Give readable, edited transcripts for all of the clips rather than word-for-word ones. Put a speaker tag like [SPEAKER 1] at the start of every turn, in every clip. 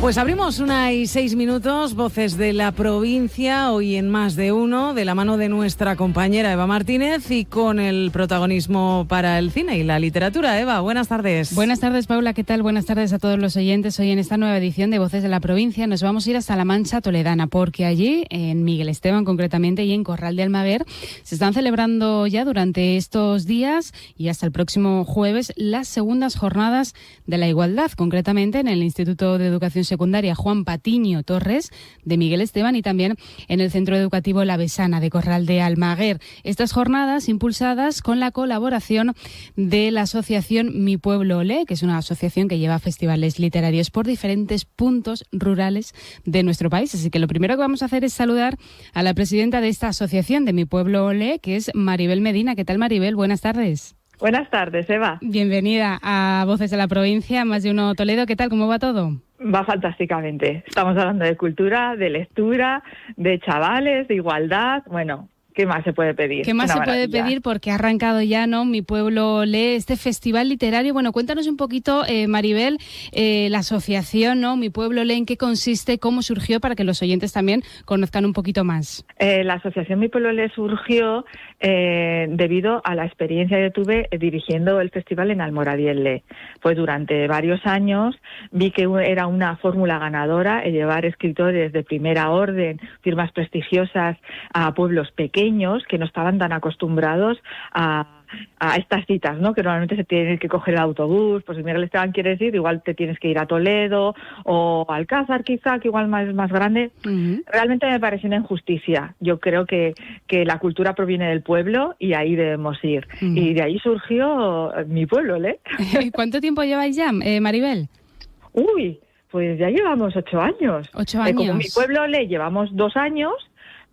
[SPEAKER 1] Pues abrimos 1:06, Voces de la Provincia, hoy en Más de Uno, de la mano de nuestra compañera Eva Martínez y con el protagonismo para el cine y la literatura. Eva, buenas tardes.
[SPEAKER 2] Buenas tardes, Paula, ¿qué tal? Buenas tardes a todos los oyentes. Hoy en esta nueva edición de Voces de la Provincia nos vamos a ir hasta la Mancha Toledana, porque allí, en Miguel Esteban concretamente y en Corral de Almaguer, se están celebrando ya durante estos días y hasta el próximo jueves las segundas jornadas de la igualdad, concretamente en el Instituto de Educación Secundaria Juan Patiño Torres de Miguel Esteban y también en el Centro Educativo La Besana de Corral de Almaguer. Estas jornadas impulsadas con la colaboración de la asociación Mi Pueblo Lee, que es una asociación que lleva festivales literarios por diferentes puntos rurales de nuestro país. Así que lo primero que vamos a hacer es saludar a la presidenta de esta asociación de Mi Pueblo Lee, que es Maribel Medina. ¿Qué tal, Maribel? Buenas tardes.
[SPEAKER 3] Buenas tardes, Eva.
[SPEAKER 2] Bienvenida a Voces de la Provincia, Más de Uno Toledo. ¿Qué tal? ¿Cómo va todo?
[SPEAKER 3] Va fantásticamente. Estamos hablando de cultura, de lectura, de chavales, de igualdad. Bueno, ¿qué más se puede pedir?
[SPEAKER 2] ¿Qué más se puede pedir? Porque ha arrancado ya, ¿no? Mi Pueblo Lee, este festival literario. Bueno, cuéntanos un poquito, Maribel, la asociación, ¿no? Mi Pueblo Lee, ¿en qué consiste? ¿Cómo surgió? Para que los oyentes también conozcan un poquito más.
[SPEAKER 3] La asociación Mi Pueblo Lee surgió debido a la experiencia que tuve dirigiendo el festival en Almoradí Lee. Pues durante varios años vi que era una fórmula ganadora el llevar escritores de primera orden, firmas prestigiosas, a pueblos pequeños que no estaban tan acostumbrados a estas citas, ¿no? Que normalmente se tiene que coger el autobús. Pues si Miguel Esteban quieres ir, igual te tienes que ir a Toledo o Alcázar, quizá, que igual más grande. Uh-huh. Realmente me parece una injusticia. Yo creo que la cultura proviene del pueblo y ahí debemos ir. Uh-huh. Y de ahí surgió Mi Pueblo, ¿eh?
[SPEAKER 2] ¿Cuánto tiempo lleváis ya, Maribel?
[SPEAKER 3] Uy, pues ya llevamos 8 años.
[SPEAKER 2] 8 años.
[SPEAKER 3] Como Mi Pueblo Lee llevamos 2 años,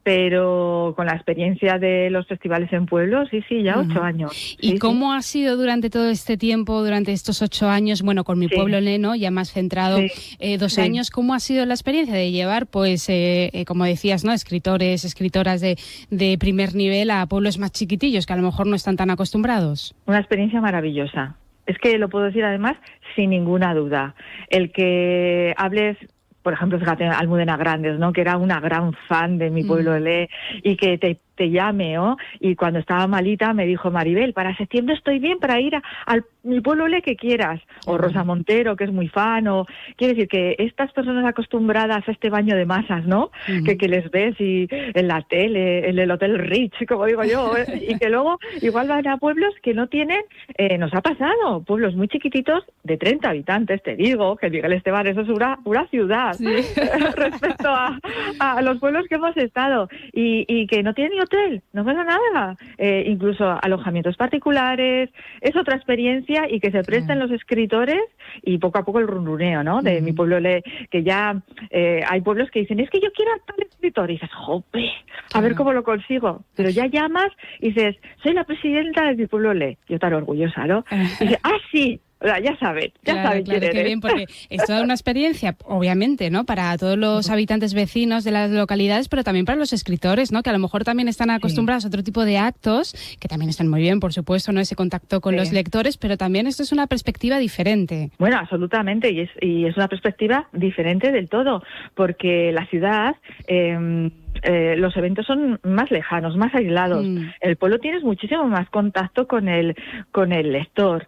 [SPEAKER 3] pero con la experiencia de los festivales en pueblos, sí, ya 8 años.
[SPEAKER 2] ¿Y cómo ha sido durante todo este tiempo, durante estos 8 años, bueno, con Mi Pueblo Lee, ¿no? Ya más centrado, 2 años, ¿cómo ha sido la experiencia de llevar, pues, como decías, ¿no? Escritores, escritoras de primer nivel a pueblos más chiquitillos, que a lo mejor no están tan acostumbrados?
[SPEAKER 3] Una experiencia maravillosa. Es que lo puedo decir además sin ninguna duda. El que hables, por ejemplo, fíjate, Almudena Grandes, ¿no? Que era una gran fan de Mi Pueblo Lee y que te llame, ¿no? Y cuando estaba malita me dijo: Maribel, para septiembre estoy bien para ir al Mi Pueblo Lee que quieras. O Rosa Montero, que es muy fan. O quiere decir que estas personas acostumbradas a este baño de masas, ¿no? Que les ves y en la tele, en el Hotel Rich, como digo yo, y que luego igual van a pueblos que no tienen, nos ha pasado, pueblos muy chiquititos de 30 habitantes, te digo, que Miguel Esteban, eso es una ciudad, respecto a los pueblos que hemos estado, y que no tienen ni hotel, no pasa nada, incluso alojamientos particulares, es otra experiencia, y que se presten los escritores y poco a poco el runruneo, ¿no? De Mi Pueblo Lee, que ya hay pueblos que dicen: es que yo quiero a tal escritor, y dices: jope, a ver cómo lo consigo, pero ya llamas y dices: soy la presidenta de Mi Pueblo Lee, yo tan orgullosa, ¿no? Y dices: sí. Ya saben
[SPEAKER 2] claro,
[SPEAKER 3] quién eres.
[SPEAKER 2] Qué bien, porque es toda una experiencia, obviamente, ¿no? Para todos los habitantes vecinos de las localidades, pero también para los escritores, ¿no? Que a lo mejor también están acostumbrados a otro tipo de actos, que también están muy bien, por supuesto, ¿no? Ese contacto con los lectores, pero también esto es una perspectiva diferente.
[SPEAKER 3] Bueno, absolutamente, y es una perspectiva diferente del todo, porque la ciudad, los eventos son más lejanos, más aislados. El pueblo tienes muchísimo más contacto con el lector,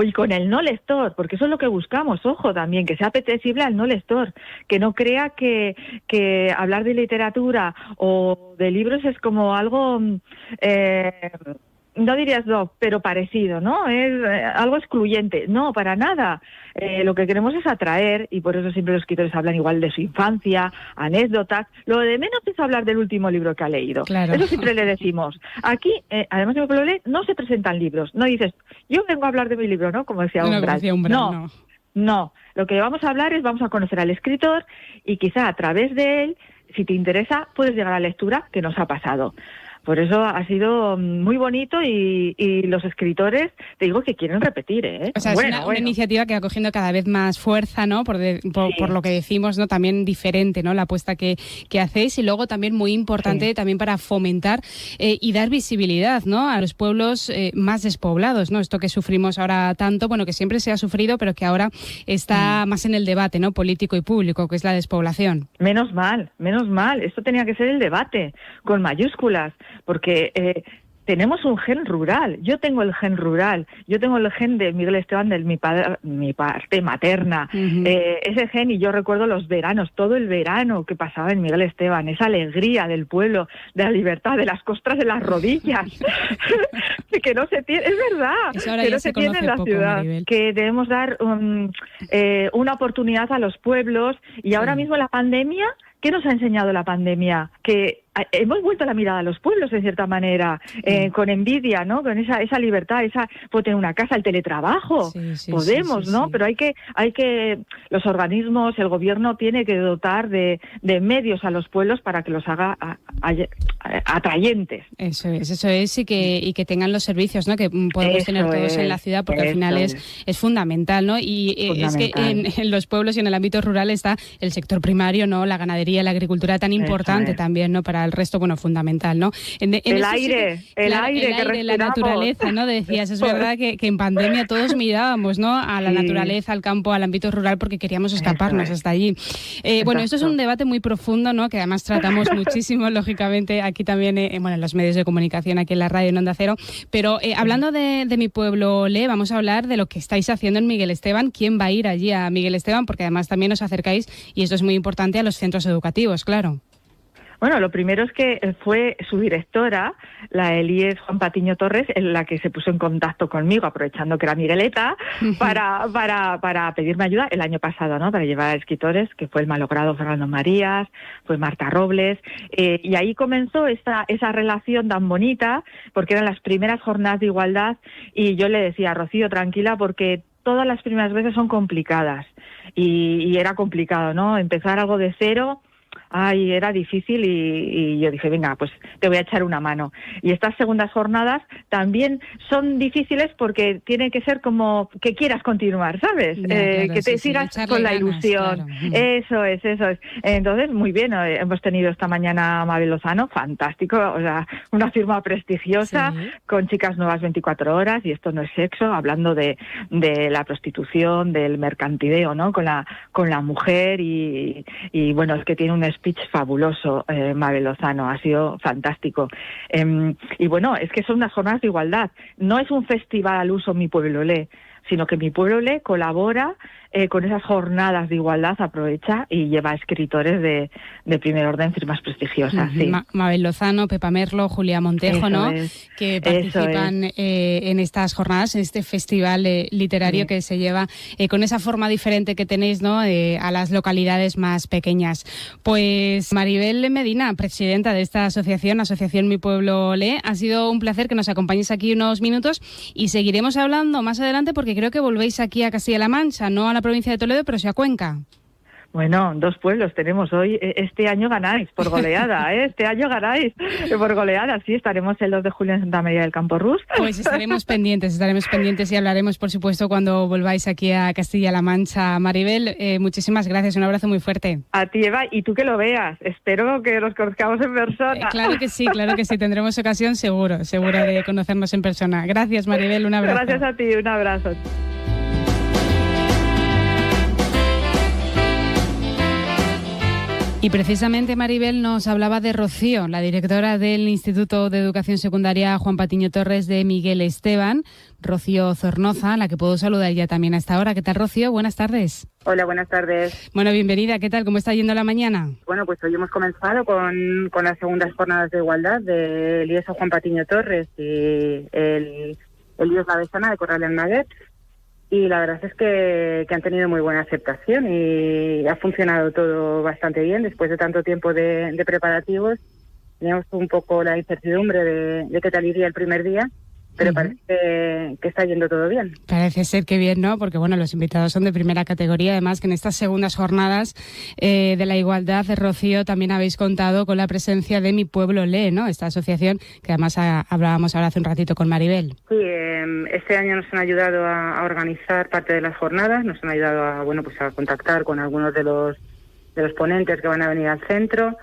[SPEAKER 3] y con el no lector, porque eso es lo que buscamos, ojo, también, que sea apetecible al no lector, que no crea que hablar de literatura o de libros es como algo, no dirías pero parecido, ¿no? Es algo excluyente. No, para nada. Lo que queremos es atraer, y por eso siempre los escritores hablan igual de su infancia, anécdotas. Lo de menos es hablar del último libro que ha leído.
[SPEAKER 2] Claro.
[SPEAKER 3] Eso siempre le decimos. Aquí, además de Mi Pueblo Lee, no se presentan libros. No dices: yo vengo a hablar de mi libro, ¿no? Como decía Umbral. No. Lo que vamos a hablar es, vamos a conocer al escritor, y quizá a través de él, si te interesa, puedes llegar a la lectura, que nos ha pasado. Por eso ha sido muy bonito y los escritores, te digo que quieren repetir, ¿eh?
[SPEAKER 2] O sea, es una iniciativa que va cogiendo cada vez más fuerza, ¿no? Por lo que decimos, ¿no? También diferente, ¿no? La apuesta que hacéis, y luego también muy importante también para fomentar y dar visibilidad, ¿no? A los pueblos más despoblados, ¿no? Esto que sufrimos ahora tanto, bueno, que siempre se ha sufrido, pero que ahora está más en el debate, ¿no? Político y público, que es la despoblación.
[SPEAKER 3] Menos mal. Esto tenía que ser el debate, con mayúsculas, porque tenemos un gen rural. Yo tengo el gen rural. Yo tengo el gen de Miguel Esteban, de mi parte materna. Ese gen, y yo recuerdo los veranos, todo el verano que pasaba en Miguel Esteban, esa alegría del pueblo, de la libertad, de las costras de las rodillas, que no se tiene, es verdad, que no se tiene en la ciudad. Maribel. Que debemos dar una oportunidad a los pueblos, y ahora mismo la pandemia, ¿qué nos ha enseñado la pandemia? Que hemos vuelto la mirada a los pueblos, de cierta manera, con envidia, ¿no? Con esa libertad, puedo tener una casa, el teletrabajo, podemos, ¿no? Pero hay que, los organismos, el gobierno tiene que dotar de medios a los pueblos para que los haga atrayentes. Eso
[SPEAKER 2] es, y que tengan los servicios, ¿no? Que podemos tener todos en la ciudad, porque al final es fundamental, ¿no? Y es que en los pueblos y en el ámbito rural está el sector primario, ¿no? La ganadería, la agricultura tan importante también, ¿no? Para el resto, bueno, fundamental, ¿no?
[SPEAKER 3] El aire,
[SPEAKER 2] la naturaleza, ¿no? Decías, es verdad que en pandemia todos mirábamos, ¿no? A la naturaleza, al campo, al ámbito rural, porque queríamos escaparnos hasta allí. Bueno, esto es un debate muy profundo, ¿no? Que además tratamos muchísimo, lógicamente, aquí también, en los medios de comunicación, aquí en la radio, en Onda Cero. Pero hablando de mi pueblo Le, vamos a hablar de lo que estáis haciendo en Miguel Esteban. ¿Quién va a ir allí a Miguel Esteban? Porque además también os acercáis, y esto es muy importante, a los centros educativos, claro.
[SPEAKER 3] Bueno, lo primero es que fue su directora, la Elíes Juan Patiño Torres, en la que se puso en contacto conmigo, aprovechando que era Migueleta, para pedirme ayuda el año pasado, ¿no? Para llevar a escritores, que fue el malogrado Fernando Marías, fue Marta Robles, y ahí comenzó esa relación tan bonita, porque eran las primeras jornadas de igualdad, y yo le decía, Rocío, tranquila, porque todas las primeras veces son complicadas, y era complicado, ¿no? Empezar algo de cero. Era difícil, y yo dije, venga, pues te voy a echar una mano. Y estas segundas jornadas también son difíciles porque tiene que ser como que quieras continuar, ¿sabes? Claro, que te sigas con la ilusión. Claro. Eso es. Entonces, muy bien, hemos tenido esta mañana a Mabel Lozano, fantástico, o sea, una firma prestigiosa, con chicas nuevas 24 horas, y esto no es sexo, hablando de la prostitución, del mercantileo, ¿no? Con la mujer, y bueno, es que tiene un speech fabuloso, Mabel Lozano, ha sido fantástico. Y bueno, es que son unas jornadas de igualdad. No es un festival al uso Mi Pueblo Lee, sino que Mi Pueblo Lee colabora con esas jornadas de igualdad, aprovecha y lleva a escritores de primer orden, firmas prestigiosas. Sí.
[SPEAKER 2] Mabel Lozano, Pepa Merlo, Julia Montejo, ¿no? Que participan en estas jornadas, en este festival literario que se lleva con esa forma diferente que tenéis, ¿no? A las localidades más pequeñas. Pues Maribel Medina, presidenta de esta asociación Mi Pueblo Lee, ha sido un placer que nos acompañéis aquí unos minutos, y seguiremos hablando más adelante, porque creo que volvéis aquí a Castilla-La Mancha, no a la provincia de Toledo, pero sí a Cuenca.
[SPEAKER 3] Bueno, 2 pueblos tenemos hoy. Este año ganáis por goleada, ¿eh? Este año ganáis por goleada. Sí, estaremos el 2 de julio en Santa María del Campo Rus.
[SPEAKER 2] Pues estaremos pendientes y hablaremos, por supuesto, cuando volváis aquí a Castilla-La Mancha. Maribel, muchísimas gracias, un abrazo muy fuerte.
[SPEAKER 3] A ti, Eva, y tú que lo veas. Espero que nos conozcamos en persona.
[SPEAKER 2] Claro que sí, tendremos ocasión seguro de conocernos en persona. Gracias, Maribel, un abrazo.
[SPEAKER 3] Gracias a ti, un abrazo.
[SPEAKER 2] Y precisamente Maribel nos hablaba de Rocío, la directora del Instituto de Educación Secundaria Juan Patiño Torres de Miguel Esteban, Rocío Zornoza, a la que puedo saludar ya también a esta hora. ¿Qué tal, Rocío? Buenas tardes.
[SPEAKER 4] Hola, buenas tardes.
[SPEAKER 2] Bueno, bienvenida. ¿Qué tal? ¿Cómo está yendo la mañana?
[SPEAKER 4] Bueno, pues hoy hemos comenzado con las segundas jornadas de igualdad de IESO Juan Patiño Torres y el IES La Besana de Corral del Maguer. Y la verdad es que han tenido muy buena aceptación y ha funcionado todo bastante bien después de tanto tiempo de preparativos. Teníamos un poco la incertidumbre de qué tal iría el primer día, pero parece que está yendo todo bien.
[SPEAKER 2] Parece ser que bien, ¿no? Porque, bueno, los invitados son de primera categoría. Además, que en estas segundas jornadas de la igualdad, Rocío, también habéis contado con la presencia de Mi Pueblo Lee, ¿no? Esta asociación que además hablábamos ahora hace un ratito con Maribel.
[SPEAKER 4] Sí, este año nos han ayudado a organizar parte de las jornadas, nos han ayudado a contactar con algunos de los ponentes que van a venir al centro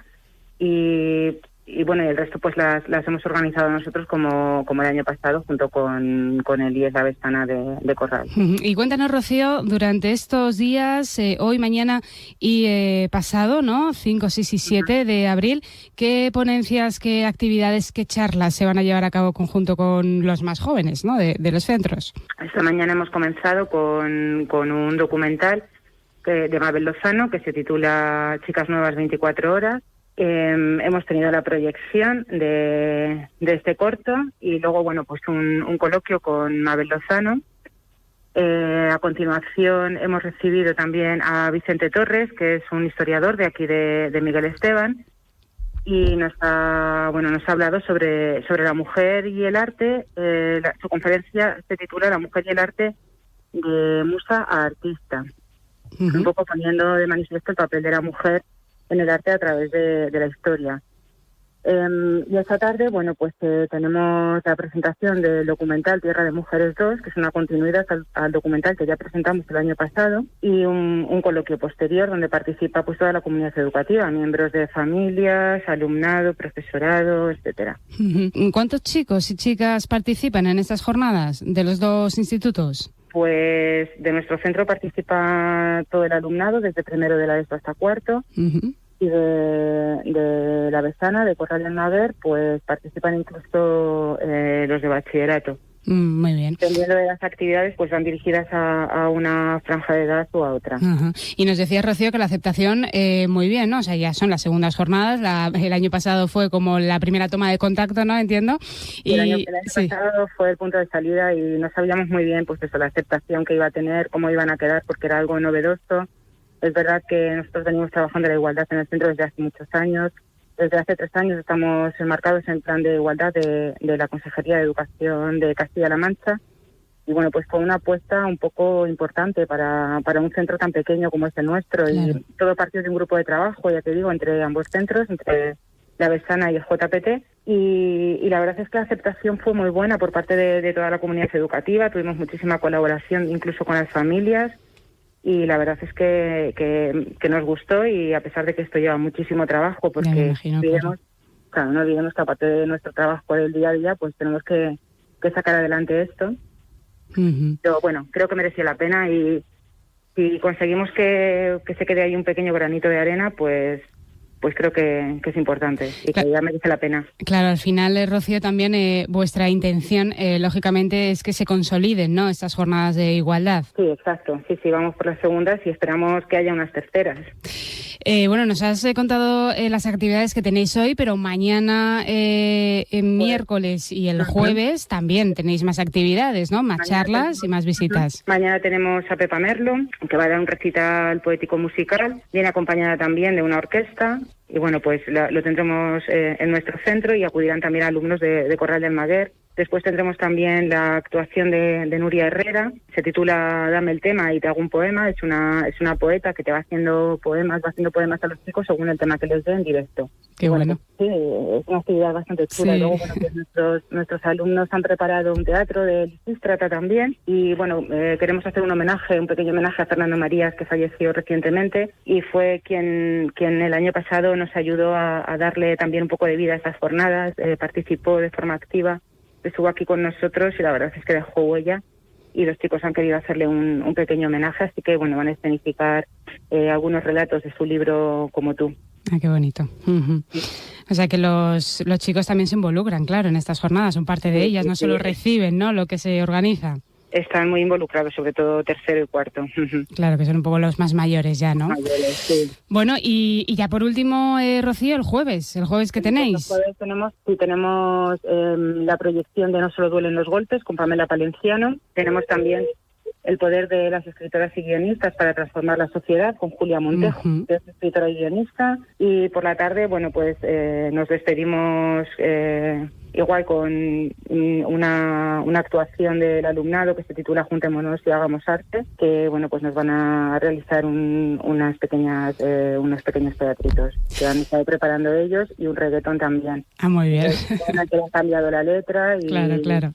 [SPEAKER 4] y el resto pues las hemos organizado nosotros como el año pasado junto con el IES La Vestana de Corral.
[SPEAKER 2] Y cuéntanos, Rocío, durante estos días, hoy, mañana y pasado, ¿no? 5, 6 y 7 de abril, ¿qué ponencias, qué actividades, qué charlas se van a llevar a cabo conjunto con los más jóvenes, ¿no? de los centros?
[SPEAKER 4] Esta mañana hemos comenzado con un documental de Mabel Lozano que se titula Chicas Nuevas 24 horas. Hemos tenido la proyección de este corto y luego, pues un coloquio con Mabel Lozano. A continuación hemos recibido también a Vicente Torres, que es un historiador de aquí de Miguel Esteban, y nos ha hablado sobre la mujer y el arte. Su conferencia se titula La mujer y el arte de musa a artista, un poco poniendo de manifiesto el papel de la mujer en el arte a través de la historia. Y esta tarde, tenemos la presentación del documental Tierra de Mujeres 2, que es una continuidad al documental que ya presentamos el año pasado, y un coloquio posterior donde participa toda la comunidad educativa, miembros de familias, alumnado, profesorado, etcétera.
[SPEAKER 2] ¿Cuántos chicos y chicas participan en estas jornadas de los dos institutos?
[SPEAKER 4] Pues de nuestro centro participa todo el alumnado, desde primero de la ESO hasta cuarto, y de La Vestana, de Corral de Almaguer, pues participan incluso los de bachillerato.
[SPEAKER 2] Muy bien.
[SPEAKER 4] Dependiendo de las actividades, pues van dirigidas a una franja de edad o a otra.
[SPEAKER 2] Y nos decía Rocío que la aceptación muy bien, ¿no? O sea, ya son las segundas jornadas. El año pasado fue como la primera toma de contacto, ¿no? Entiendo.
[SPEAKER 4] Y el año pasado fue el punto de salida y no sabíamos muy bien, la aceptación que iba a tener, cómo iban a quedar, porque era algo novedoso. Es verdad que nosotros venimos trabajando la igualdad en el centro desde hace muchos años. Desde hace 3 años estamos enmarcados en el plan de igualdad de la Consejería de Educación de Castilla-La Mancha. Y pues fue una apuesta un poco importante para un centro tan pequeño como es el nuestro. Claro. Y todo partió de un grupo de trabajo, ya te digo, entre ambos centros, entre La Vestana y el JPT. Y la verdad es que la aceptación fue muy buena por parte de toda la comunidad educativa. Tuvimos muchísima colaboración incluso con las familias. Y la verdad es que nos gustó, y a pesar de que esto lleva muchísimo trabajo, porque no olvidemos que aparte de nuestro trabajo del día a día, pues tenemos que sacar adelante esto. Pero creo que mereció la pena, y si conseguimos que se quede ahí un pequeño granito de arena, pues creo que es importante y que ya merece la pena.
[SPEAKER 2] Claro, al final, Rocío, también vuestra intención, lógicamente, es que se consoliden, ¿no?, estas jornadas de igualdad.
[SPEAKER 4] Sí, exacto. Sí, vamos por las segundas y esperamos que haya unas terceras.
[SPEAKER 2] Nos has contado las actividades que tenéis hoy, pero mañana, miércoles y el jueves también tenéis más actividades, ¿no? Más charlas y más visitas.
[SPEAKER 4] Mañana tenemos a Pepa Merlo, que va a dar un recital poético musical. Viene acompañada también de una orquesta. Y lo tendremos en nuestro centro, y acudirán también alumnos de Corral de Almaguer. Después tendremos también la actuación de Nuria Herrera. Se titula Dame el tema y te hago un poema. Es una poeta que te va haciendo poemas a los chicos según el tema que les dé en directo.
[SPEAKER 2] Qué bueno.
[SPEAKER 4] Sí, es una actividad bastante chula. Sí. Luego, nuestros alumnos han preparado un teatro de Lisístrata también. Y queremos hacer un pequeño homenaje a Fernando Marías, que falleció recientemente, y fue quien el año pasado nos ayudó a darle también un poco de vida a estas jornadas. Participó de forma activa, estuvo aquí con nosotros, y la verdad es que dejó huella, y los chicos han querido hacerle un pequeño homenaje, así que van a escenificar algunos relatos de su libro Como tú.
[SPEAKER 2] Ah, qué bonito. O sea que los chicos también se involucran, claro, en estas jornadas, son parte de ellas, no solo reciben, ¿no?, lo que se organiza.
[SPEAKER 4] Están muy involucrados, sobre todo tercero y cuarto.
[SPEAKER 2] Claro, que son un poco los más mayores ya, ¿no?
[SPEAKER 4] Mayores, sí.
[SPEAKER 2] Bueno, y ya por último, Rocío, el jueves que tenéis.
[SPEAKER 4] El jueves tenemos la proyección de No solo duelen los golpes, con Pamela Palenciano. Tenemos también El poder de las escritoras y guionistas para transformar la sociedad, con Julia Montejo, que es escritora y guionista. Y por la tarde, nos despedimos igual con una actuación del alumnado que se titula Juntémonos y hagamos arte, que bueno, pues nos van a realizar unos pequeños teatritos que han estado preparando ellos, y un reggaetón también.
[SPEAKER 2] Ah, muy bien.
[SPEAKER 4] Que han cambiado la letra y...
[SPEAKER 2] Claro.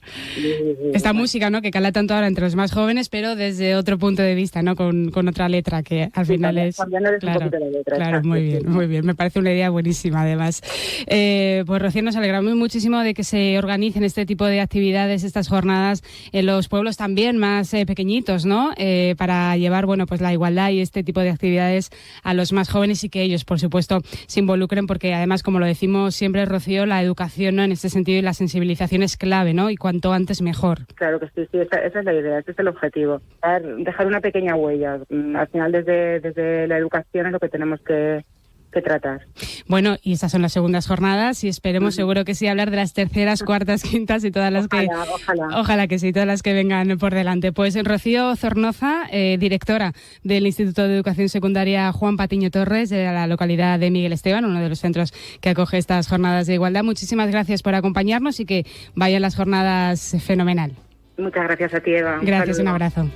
[SPEAKER 2] Esta música, ¿no?, que cala tanto ahora entre los más jóvenes, pero desde otro punto de vista, ¿no?, con otra letra que al final es...
[SPEAKER 4] Cambiándoles un poquito la letra.
[SPEAKER 2] Claro, muy bien. Me parece una idea buenísima, además. Pues Rocío, nos alegramos muchísimo de que se organicen este tipo de actividades, estas jornadas en los pueblos también más pequeñitos, ¿no? Para llevar, bueno, pues la igualdad y este tipo de actividades a los más jóvenes, y que ellos, por supuesto, se involucren, porque además, como lo decimos siempre, Rocío, la educación, ¿no?, en este sentido, y la sensibilización es clave, ¿no? Y cuanto antes mejor.
[SPEAKER 4] Claro que sí, esa es la idea, ese es el objetivo. Dejar una pequeña huella. Al final, desde la educación es lo que tenemos que tratar.
[SPEAKER 2] Bueno, y estas son las segundas jornadas, y esperemos, seguro que sí, hablar de las terceras, cuartas, quintas y todas las Ojalá que sí, todas las que vengan por delante. Pues Rocío Zornoza, directora del Instituto de Educación Secundaria Juan Patiño Torres, de la localidad de Miguel Esteban, uno de los centros que acoge estas jornadas de igualdad. Muchísimas gracias por acompañarnos, y que vayan las jornadas fenomenal.
[SPEAKER 4] Muchas gracias a ti, Eva.
[SPEAKER 2] Gracias, un abrazo.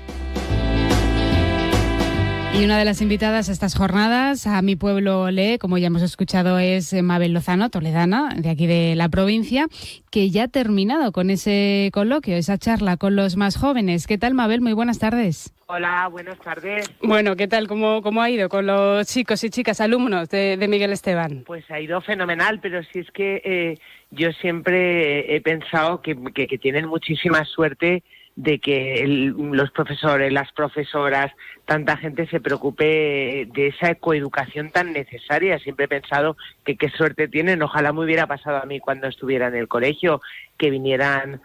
[SPEAKER 2] Y una de las invitadas a estas jornadas, a Mi Pueblo Lee, como ya hemos escuchado, es Mabel Lozano, toledana, de aquí de la provincia, que ya ha terminado con ese coloquio, esa charla con los más jóvenes. ¿Qué tal, Mabel? Muy buenas tardes.
[SPEAKER 5] Hola, buenas tardes.
[SPEAKER 2] Bueno, ¿qué tal? ¿Cómo ha ido con los chicos y chicas alumnos de Miguel Esteban?
[SPEAKER 5] Pues ha ido fenomenal, pero sí es que yo siempre he pensado que tienen muchísima suerte de que los profesores, las profesoras, tanta gente se preocupe de esa coeducación tan necesaria. Siempre he pensado que qué suerte tienen. Ojalá me hubiera pasado a mí cuando estuviera en el colegio, que vinieran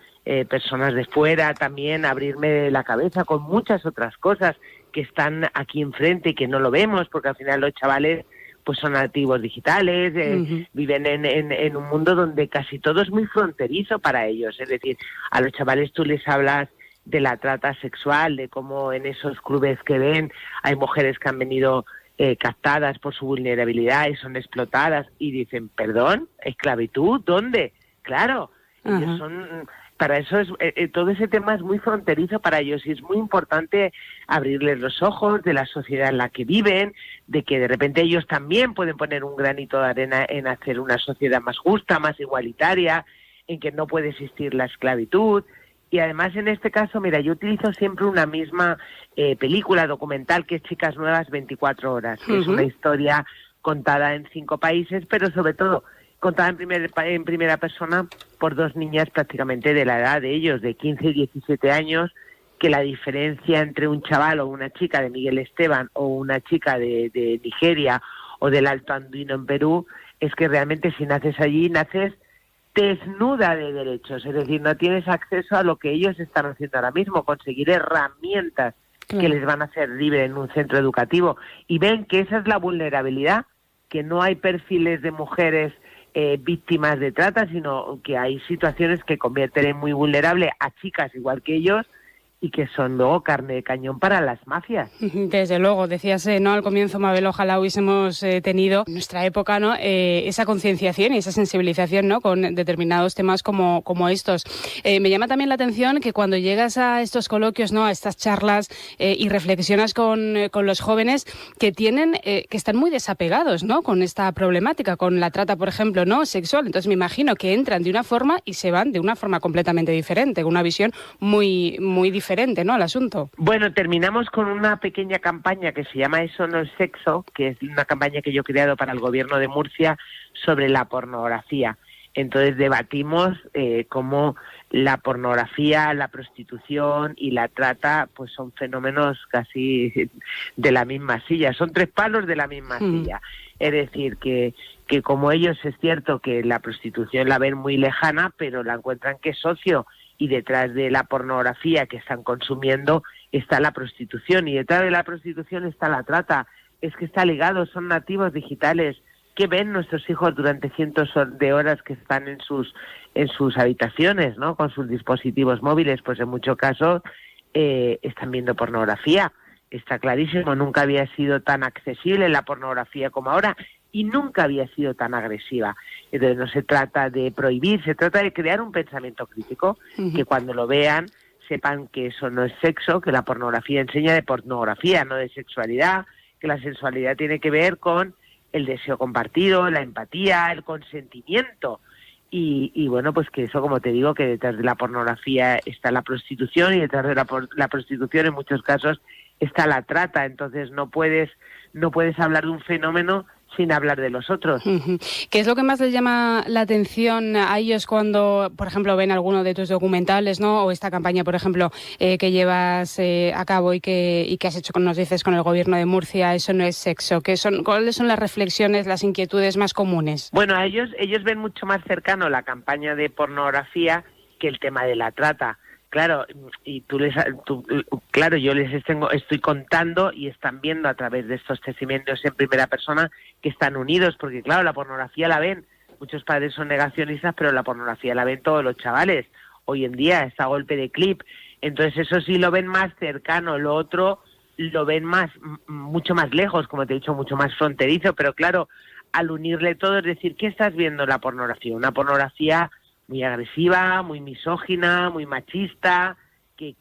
[SPEAKER 5] personas de fuera también a abrirme la cabeza con muchas otras cosas que están aquí enfrente y que no lo vemos, porque al final los chavales pues son nativos digitales, viven en un mundo donde casi todo es muy fronterizo para ellos. Es decir, a los chavales tú les hablas de la trata sexual, de cómo en esos clubes que ven hay mujeres que han venido captadas por su vulnerabilidad y son explotadas, y dicen, ¿perdón? ¿Esclavitud? ¿Dónde? Claro, ellos son... Para eso es todo ese tema es muy fronterizo para ellos, y es muy importante abrirles los ojos de la sociedad en la que viven, de que de repente ellos también pueden poner un granito de arena en hacer una sociedad más justa, más igualitaria, en que no puede existir la esclavitud. Y además, en este caso, mira, yo utilizo siempre una misma película documental, que es Chicas Nuevas 24 horas, que es una historia contada en 5 países, pero sobre todo contada en primera persona por 2 niñas prácticamente de la edad de ellos, de 15 y 17 años, que la diferencia entre un chaval o una chica de Miguel Esteban o una chica de Nigeria o del Alto Andino en Perú es que realmente si naces allí, naces desnuda de derechos, es decir, no tienes acceso a lo que ellos están haciendo ahora mismo, conseguir herramientas que les van a hacer libre en un centro educativo, y ven que esa es la vulnerabilidad, que no hay perfiles de mujeres víctimas de trata, sino que hay situaciones que convierten en muy vulnerable a chicas igual que ellos, y que son luego carne de cañón para las mafias.
[SPEAKER 2] Desde luego, decías, ¿no?, al comienzo, Mabel, ojalá hubiésemos tenido en nuestra época, ¿no?, esa concienciación y esa sensibilización, ¿no?, con determinados temas como estos. Me llama también la atención que cuando llegas a estos coloquios, ¿no?, a estas charlas y reflexionas con los jóvenes que que están muy desapegados, ¿no?, con esta problemática, con la trata, por ejemplo, ¿no?, sexual. Entonces me imagino que entran de una forma y se van de una forma completamente diferente, con una visión muy, muy diferente, ¿no?, al asunto.
[SPEAKER 5] Bueno, terminamos con una pequeña campaña que se llama Eso no es sexo, que es una campaña que yo he creado para el gobierno de Murcia sobre la pornografía. Entonces debatimos cómo la pornografía, la prostitución y la trata pues son fenómenos casi de la misma silla, son 3 palos de la misma silla. Es decir, que como ellos es cierto que la prostitución la ven muy lejana, pero la encuentran que es socio, y detrás de la pornografía que están consumiendo está la prostitución, y detrás de la prostitución está la trata. Es que está ligado, son nativos digitales. ¿Qué ven nuestros hijos durante cientos de horas que están en sus habitaciones, ¿no?, con sus dispositivos móviles? Pues en muchos casos están viendo pornografía. Está clarísimo, nunca había sido tan accesible la pornografía como ahora, y nunca había sido tan agresiva. Entonces no se trata de prohibir, se trata de crear un pensamiento crítico, que cuando lo vean sepan que eso no es sexo, que la pornografía enseña de pornografía, no de sexualidad, que la sensualidad tiene que ver con el deseo compartido, la empatía, el consentimiento. Y bueno, pues que eso, como te digo, que detrás de la pornografía está la prostitución, y detrás de la prostitución en muchos casos está la trata. Entonces no puedes hablar de un fenómeno sin hablar de los otros.
[SPEAKER 2] ¿Qué es lo que más les llama la atención a ellos cuando, por ejemplo, ven alguno de tus documentales, ¿no? O esta campaña, por ejemplo, que llevas a cabo y que has hecho, nos dices, con el Gobierno de Murcia? Eso no es sexo. ¿Cuáles son las reflexiones, las inquietudes más comunes?
[SPEAKER 5] Bueno, a ellos ven mucho más cercano la campaña de pornografía que el tema de la trata. Claro, y claro, yo les estoy contando y están viendo a través de estos testimonios en primera persona que están unidos, porque claro, la pornografía la ven, muchos padres son negacionistas, pero la pornografía la ven todos los chavales, hoy en día, está a golpe de clip, entonces eso sí lo ven más cercano, lo otro lo ven mucho más lejos, como te he dicho, mucho más fronterizo, pero claro, al unirle todo, es decir, ¿qué estás viendo en la pornografía? Una pornografía muy agresiva, muy misógina, muy machista, que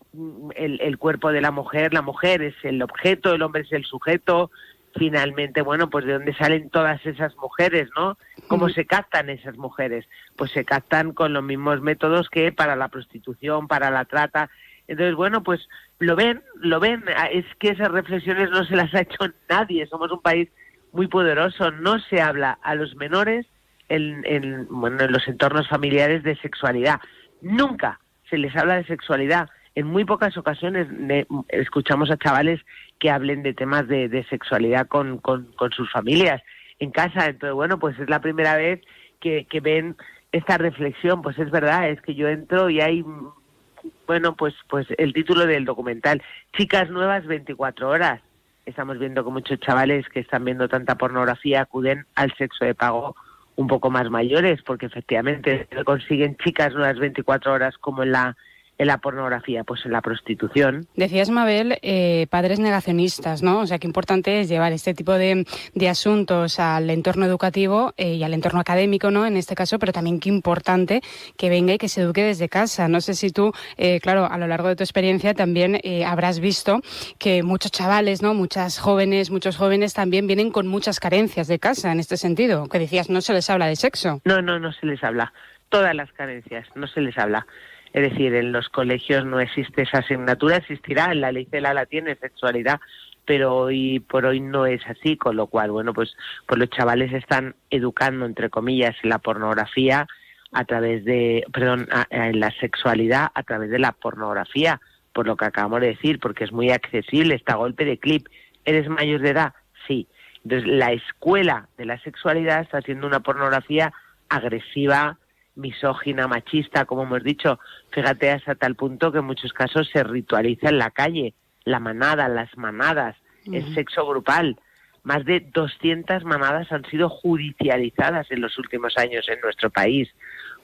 [SPEAKER 5] el cuerpo de la mujer es el objeto, el hombre es el sujeto. Finalmente, bueno, pues ¿de dónde salen todas esas mujeres, no? ¿Cómo se captan esas mujeres? Pues se captan con los mismos métodos que para la prostitución, para la trata. Entonces, bueno, pues lo ven, es que esas reflexiones no se las ha hecho nadie. Somos un país muy poderoso, no se habla a los menores en los entornos familiares de sexualidad. Nunca se les habla de sexualidad. En muy pocas ocasiones escuchamos a chavales que hablen de temas de sexualidad con sus familias en casa. Entonces, bueno, pues es la primera vez que ven esta reflexión. Pues es verdad, es que yo entro y hay, bueno, pues el título del documental, Chicas Nuevas 24 horas. Estamos viendo que muchos chavales que están viendo tanta pornografía acuden al sexo de pago un poco más mayores, porque efectivamente consiguen chicas nuevas 24 horas como en la pornografía, pues en la prostitución.
[SPEAKER 2] Decías, Mabel, padres negacionistas, ¿no? O sea, qué importante es llevar este tipo de asuntos al entorno educativo y al entorno académico, ¿no? En este caso, pero también qué importante que venga y que se eduque desde casa. No sé si tú, claro, a lo largo de tu experiencia también habrás visto que muchos chavales, ¿no? Muchos jóvenes también vienen con muchas carencias de casa en este sentido. Que decías, no se les habla de sexo.
[SPEAKER 5] No se les habla. Todas las carencias, no se les habla. Es decir, en los colegios no existe esa asignatura, existirá, en la ley CELA la tiene, sexualidad, pero hoy por hoy no es así, con lo cual, bueno, pues los chavales están educando, entre comillas, en la pornografía en la sexualidad a través de la pornografía, por lo que acabamos de decir, porque es muy accesible, está a golpe de clip. ¿Eres mayor de edad? Sí. Entonces, la escuela de la sexualidad está haciendo una pornografía agresiva, misógina, machista, como hemos dicho. Fíjate, hasta tal punto que en muchos casos se ritualiza en la calle, la manada, las manadas, el sexo grupal. Más de 200 manadas han sido judicializadas en los últimos años en nuestro país,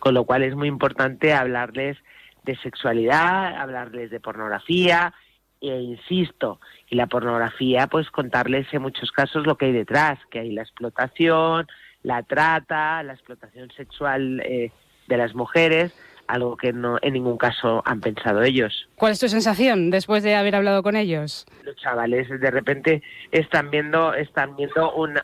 [SPEAKER 5] con lo cual es muy importante hablarles de sexualidad, hablarles de pornografía, e insisto, y la pornografía, pues contarles en muchos casos lo que hay detrás, que hay la explotación, la trata, la explotación sexual de las mujeres, algo que no en ningún caso han pensado ellos.
[SPEAKER 2] ¿Cuál es tu sensación después de haber hablado con ellos?
[SPEAKER 5] Los chavales de repente están viendo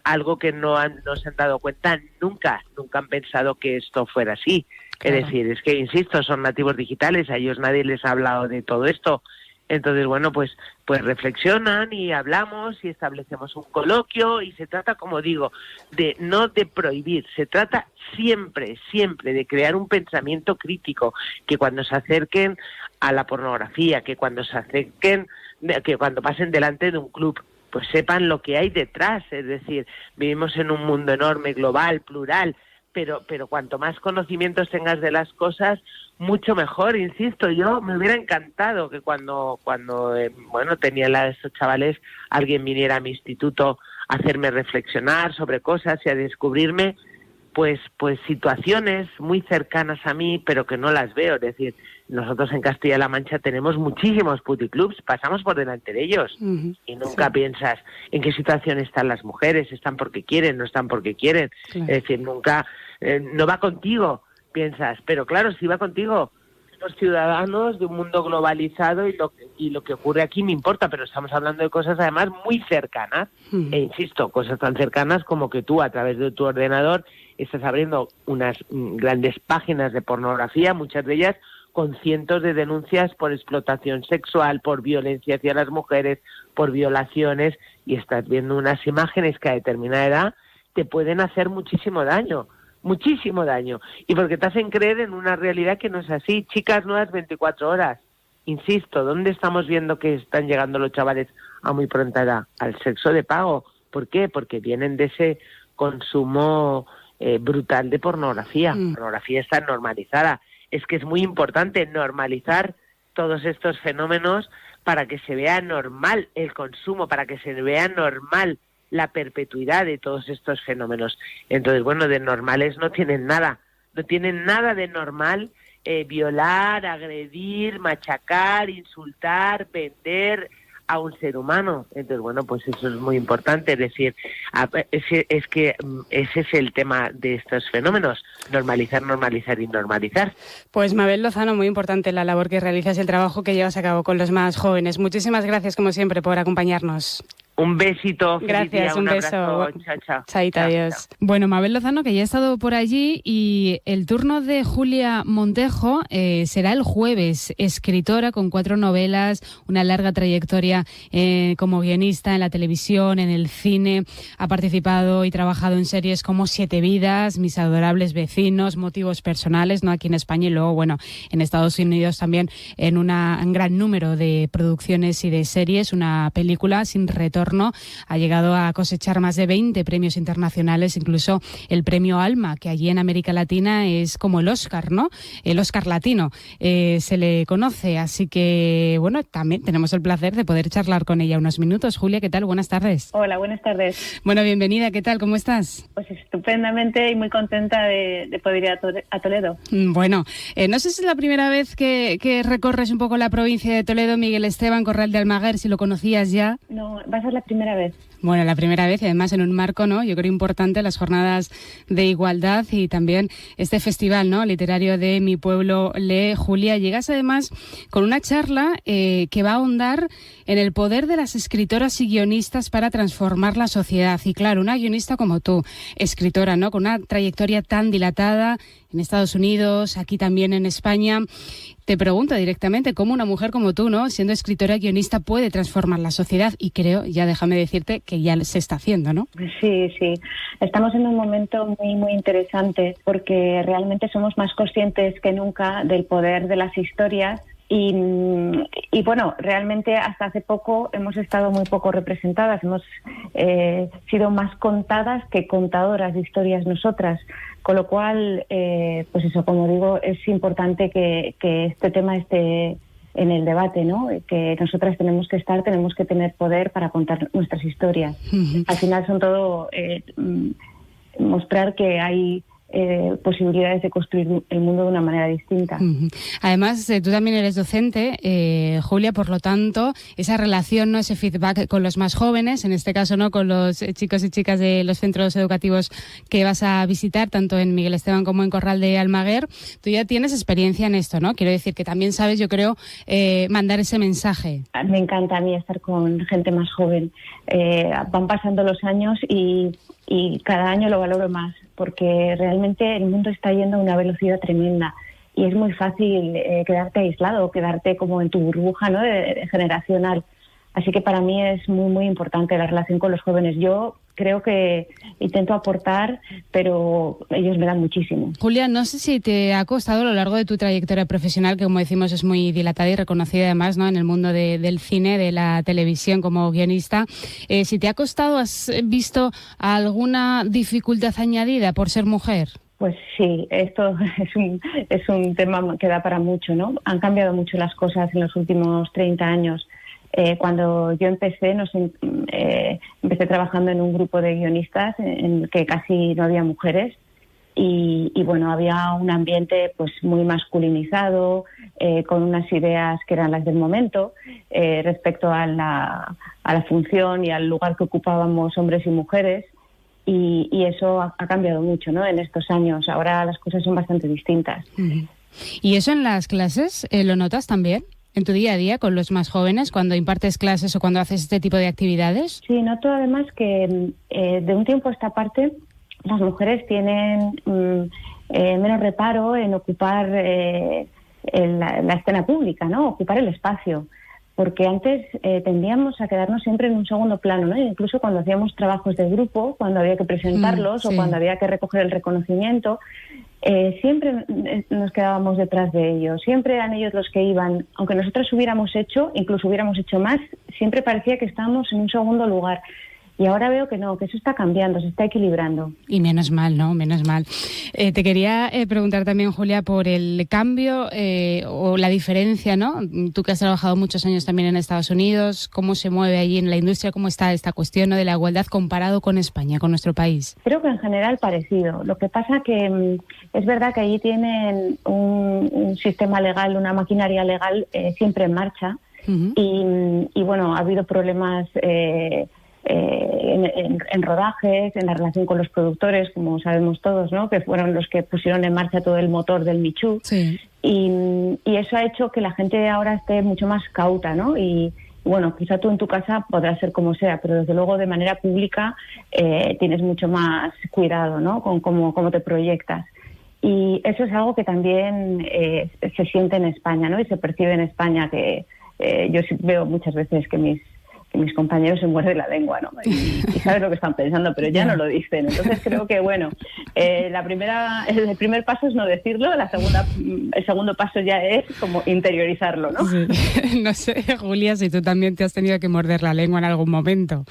[SPEAKER 5] algo que no se han dado cuenta nunca han pensado que esto fuera así. Claro. Es decir, es que, insisto, son nativos digitales, a ellos nadie les ha hablado de todo esto. Entonces, bueno, pues reflexionan y hablamos y establecemos un coloquio, y se trata, como digo, no de prohibir, se trata siempre de crear un pensamiento crítico, que cuando se acerquen a la pornografía, que cuando pasen delante de un club, pues sepan lo que hay detrás. Es decir, vivimos en un mundo enorme, global, plural, pero cuanto más conocimientos tengas de las cosas, mucho mejor. Insisto, yo me hubiera encantado que cuando tenía estos chavales, alguien viniera a mi instituto a hacerme reflexionar sobre cosas y a descubrirme pues situaciones muy cercanas a mí, pero que no las veo. Es decir, nosotros en Castilla-La Mancha tenemos muchísimos puticlubs, pasamos por delante de ellos y nunca piensas en qué situación están las mujeres, están porque quieren, no están porque quieren.
[SPEAKER 2] Claro.
[SPEAKER 5] Es decir, nunca, no va contigo, piensas, pero claro, si va contigo, los ciudadanos de un mundo globalizado y lo que ocurre aquí me importa, pero estamos hablando de cosas además muy cercanas, e insisto, cosas tan cercanas como que tú a través de tu ordenador estás abriendo unas grandes páginas de pornografía, muchas de ellas con cientos de denuncias por explotación sexual, por violencia hacia las mujeres, por violaciones, y estás viendo unas imágenes que a determinada edad te pueden hacer muchísimo daño, y porque te hacen creer en una realidad que no es así. Chicas nuevas 24 horas, insisto, ¿dónde estamos viendo que están llegando los chavales a muy pronta edad? Al sexo de pago. ¿Por qué? Porque vienen de ese consumo brutal de pornografía. La pornografía está normalizada. Es que es muy importante normalizar todos estos fenómenos para que se vea normal el consumo, para que se vea normal la perpetuidad de todos estos fenómenos. Entonces, bueno, de normales no tienen nada de normal violar, agredir, machacar, insultar, vender a un ser humano. Entonces, bueno, pues eso es muy importante, es decir, es que ese es el tema de estos fenómenos, normalizar y normalizar.
[SPEAKER 2] Pues Mabel Lozano, muy importante la labor que realizas y el trabajo que llevas a cabo con los más jóvenes. Muchísimas gracias, como siempre, por acompañarnos.
[SPEAKER 5] Un besito.
[SPEAKER 2] Gracias,
[SPEAKER 5] día,
[SPEAKER 2] un beso.
[SPEAKER 5] Abrazo. Chao, chao.
[SPEAKER 2] Chaita,
[SPEAKER 5] Chao,
[SPEAKER 2] adiós.
[SPEAKER 5] chao.
[SPEAKER 2] Bueno, Mabel Lozano, que ya ha estado por allí, y el turno de Julia Montejo será el jueves. Escritora con 4 novelas, una larga trayectoria como guionista en la televisión, en el cine. Ha participado y trabajado en series como 7 vidas, Mis adorables vecinos, Motivos personales, no aquí en España, y luego, bueno, en Estados Unidos también en un gran número de producciones y de series. Una película, Sin retorno, ha llegado a cosechar más de 20 premios internacionales, incluso el premio Alma, que allí en América Latina es como el Oscar, ¿no? El Oscar latino se le conoce, así que, bueno, también tenemos el placer de poder charlar con ella unos minutos. Julia, ¿qué tal? Buenas tardes.
[SPEAKER 6] Hola, buenas tardes.
[SPEAKER 2] Bueno, bienvenida, ¿qué tal? ¿Cómo estás?
[SPEAKER 6] Pues estupendamente y muy contenta de poder ir a Toledo.
[SPEAKER 2] Bueno, no sé si es la primera vez que recorres un poco la provincia de Toledo, Miguel Esteban, Corral de Almaguer, si lo conocías ya.
[SPEAKER 6] No, va a ser la primera vez.
[SPEAKER 2] Bueno, la primera vez, y además en un marco, ¿no? Yo creo importante, las jornadas de igualdad y también este festival, ¿no? Literario de Mi Pueblo Lee. Julia, llegas además con una charla que va a ahondar en el poder de las escritoras y guionistas para transformar la sociedad. Y claro, una guionista como tú, escritora, ¿no? Con una trayectoria tan dilatada en Estados Unidos, aquí también en España. Te pregunto directamente cómo una mujer como tú, ¿no? Siendo escritora y guionista, puede transformar la sociedad, y creo, ya déjame decirte, que ya se está haciendo, ¿no?
[SPEAKER 6] Sí. Estamos en un momento muy, muy interesante porque realmente somos más conscientes que nunca del poder de las historias. Y bueno, realmente hasta hace poco hemos estado muy poco representadas, hemos sido más contadas que contadoras de historias nosotras, con lo cual, pues eso, como digo, es importante que este tema esté en el debate, ¿no? Que nosotras tenemos que tener poder para contar nuestras historias.
[SPEAKER 2] Uh-huh.
[SPEAKER 6] Al final son todo mostrar que hay posibilidades de construir el mundo de una manera distinta.
[SPEAKER 2] Uh-huh. Además, tú también eres docente, Julia, por lo tanto, esa relación, ¿no? Ese feedback con los más jóvenes, en este caso, ¿no? Con los chicos y chicas de los centros educativos que vas a visitar, tanto en Miguel Esteban como en Corral de Almaguer. Tú ya tienes experiencia en esto, ¿no? Quiero decir que también sabes, yo creo, mandar ese mensaje.
[SPEAKER 6] Me encanta a mí estar con gente más joven. Van pasando los años y cada año lo valoro más, porque realmente el mundo está yendo a una velocidad tremenda y es muy fácil quedarte aislado, quedarte como en tu burbuja, ¿no? de generacional. Así que para mí es muy, muy importante la relación con los jóvenes. Yo creo que intento aportar, pero ellos me dan muchísimo.
[SPEAKER 2] Julia, no sé si te ha costado a lo largo de tu trayectoria profesional, que como decimos es muy dilatada y reconocida además, ¿no? En el mundo del cine, de la televisión como guionista, si te ha costado, ¿has visto alguna dificultad añadida por ser mujer?
[SPEAKER 6] Pues sí, esto es un tema que da para mucho, ¿no? Han cambiado mucho las cosas en los últimos 30 años. Cuando yo empecé trabajando en un grupo de guionistas en el que casi no había mujeres, y bueno, había un ambiente pues muy masculinizado, con unas ideas que eran las del momento respecto a la función y al lugar que ocupábamos hombres y mujeres. Y eso ha cambiado mucho, ¿no?, en estos años. Ahora las cosas son bastante distintas.
[SPEAKER 2] Uh-huh. ¿Y eso en las clases lo notas también? ¿En tu día a día con los más jóvenes, cuando impartes clases o cuando haces este tipo de actividades?
[SPEAKER 6] Sí, noto además que de un tiempo a esta parte las mujeres tienen menos reparo en ocupar la escena pública, ¿no?, ocupar el espacio. Porque antes tendíamos a quedarnos siempre en un segundo plano, ¿no? Incluso cuando hacíamos trabajos de grupo, cuando había que presentarlos o cuando había que recoger el reconocimiento, siempre nos quedábamos detrás de ellos. Siempre eran ellos los que iban. Aunque nosotros hubiéramos hecho, incluso hubiéramos hecho más, siempre parecía que estábamos en un segundo lugar. Y ahora veo que no, que eso está cambiando, se está equilibrando.
[SPEAKER 2] Y menos mal, ¿no? Menos mal. Te quería preguntar también, Julia, por el cambio o la diferencia, ¿no? Tú que has trabajado muchos años también en Estados Unidos, ¿cómo se mueve allí en la industria? ¿Cómo está esta cuestión, ¿no?, de la igualdad comparado con España, con nuestro país?
[SPEAKER 6] Creo que en general parecido. Lo que pasa que es verdad que allí tienen un sistema legal, una maquinaria legal siempre en marcha. Uh-huh. Y bueno, ha habido problemas en rodajes, en la relación con los productores, como sabemos todos, ¿no?, que fueron los que pusieron en marcha todo el motor del Me Too. Sí. Y eso ha hecho que la gente ahora esté mucho más cauta, ¿no? Y bueno, quizá tú en tu casa podrás ser como sea, pero desde luego de manera pública tienes mucho más cuidado, ¿no?, con cómo te proyectas. Y eso es algo que también se siente en España, ¿no?, y se percibe en España, que yo veo muchas veces que mis compañeros se muerden la lengua, ¿no?, y saben lo que están pensando, pero ya no lo dicen. Entonces creo que, bueno, el primer paso es no decirlo, el segundo paso ya es como interiorizarlo, ¿no?
[SPEAKER 2] Sí. No sé, Julia, si tú también te has tenido que morder la lengua en algún momento.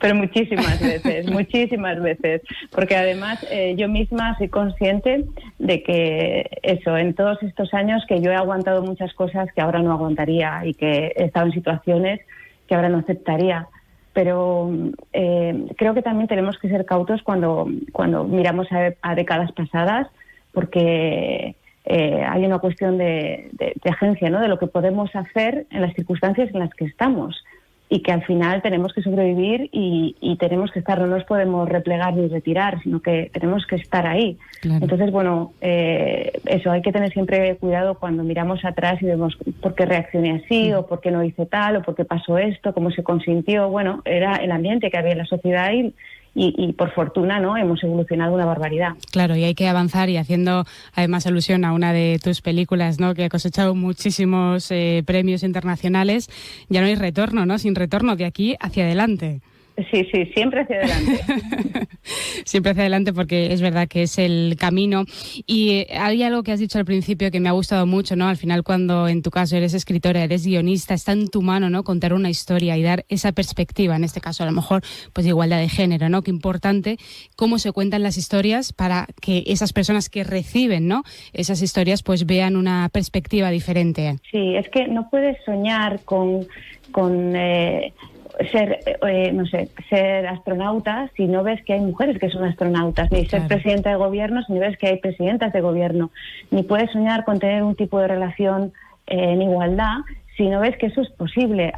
[SPEAKER 6] Pero muchísimas veces, porque además yo misma soy consciente de que eso, en todos estos años que yo he aguantado muchas cosas que ahora no aguantaría y que he estado en situaciones que ahora no aceptaría, pero creo que también tenemos que ser cautos cuando miramos a décadas pasadas, porque hay una cuestión de agencia, ¿no?, de lo que podemos hacer en las circunstancias en las que estamos, y que al final tenemos que sobrevivir y tenemos que estar, no nos podemos replegar ni retirar, sino que tenemos que estar ahí. Claro. Entonces, bueno, eso, hay que tener siempre cuidado cuando miramos atrás y vemos por qué reaccioné así, o por qué no hice tal, o por qué pasó esto, cómo se consintió. Bueno, era el ambiente que había en la sociedad y por fortuna, ¿no?, hemos evolucionado una barbaridad.
[SPEAKER 2] Claro, y hay que avanzar, y haciendo además alusión a una de tus películas, ¿no?, que ha cosechado muchísimos premios internacionales, ya no hay retorno, ¿no?, sin retorno, de aquí hacia adelante.
[SPEAKER 6] Sí, siempre hacia adelante.
[SPEAKER 2] Siempre hacia adelante, porque es verdad que es el camino. Y hay algo que has dicho al principio que me ha gustado mucho, ¿no? Al final, cuando en tu caso eres escritora, eres guionista, está en tu mano, ¿no?, contar una historia y dar esa perspectiva, en este caso a lo mejor pues de igualdad de género, ¿no? Qué importante cómo se cuentan las historias para que esas personas que reciben, ¿no?, esas historias pues vean una perspectiva diferente.
[SPEAKER 6] Sí, es que no puedes soñar con ser astronauta si no ves que hay mujeres que son astronautas, ni ser presidenta de gobierno si no ves que hay presidentas de gobierno, ni puedes soñar con tener un tipo de relación en igualdad si no ves que eso es posible.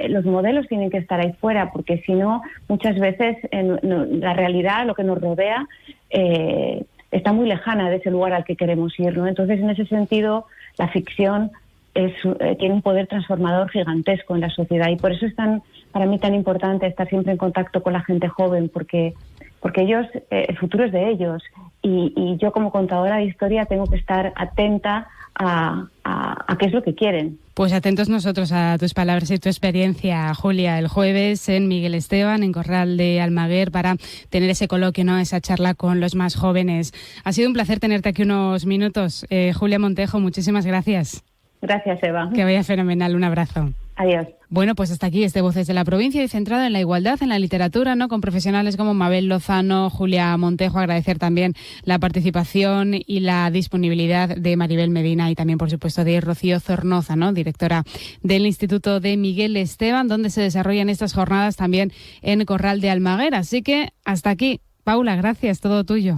[SPEAKER 6] Los modelos tienen que estar ahí fuera, porque si no, muchas veces la realidad, lo que nos rodea, está muy lejana de ese lugar al que queremos ir, ¿no? Entonces, en ese sentido, la ficción tiene un poder transformador gigantesco en la sociedad, y por eso es para mí tan importante estar siempre en contacto con la gente joven, porque ellos, el futuro es de ellos, y yo como contadora de historia tengo que estar atenta a qué es lo que quieren.
[SPEAKER 2] Pues atentos nosotros a tus palabras y tu experiencia, Julia, el jueves en Miguel Esteban, en Corral de Almaguer, para tener ese coloquio, ¿no?, esa charla con los más jóvenes. Ha sido un placer tenerte aquí unos minutos. Julia Montejo, muchísimas gracias.
[SPEAKER 6] Gracias, Eva.
[SPEAKER 2] Que vaya fenomenal, un abrazo.
[SPEAKER 6] Adiós.
[SPEAKER 2] Bueno, pues hasta aquí Voces de la Provincia, y centrado en la igualdad en la literatura, ¿no?, con profesionales como Mabel Lozano, Julia Montejo. Agradecer también la participación y la disponibilidad de Maribel Medina, y también, por supuesto, de Rocío Zornoza, ¿no?, directora del Instituto de Miguel Esteban, donde se desarrollan estas jornadas también en Corral de Almaguer. Así que hasta aquí. Paula, gracias, todo tuyo.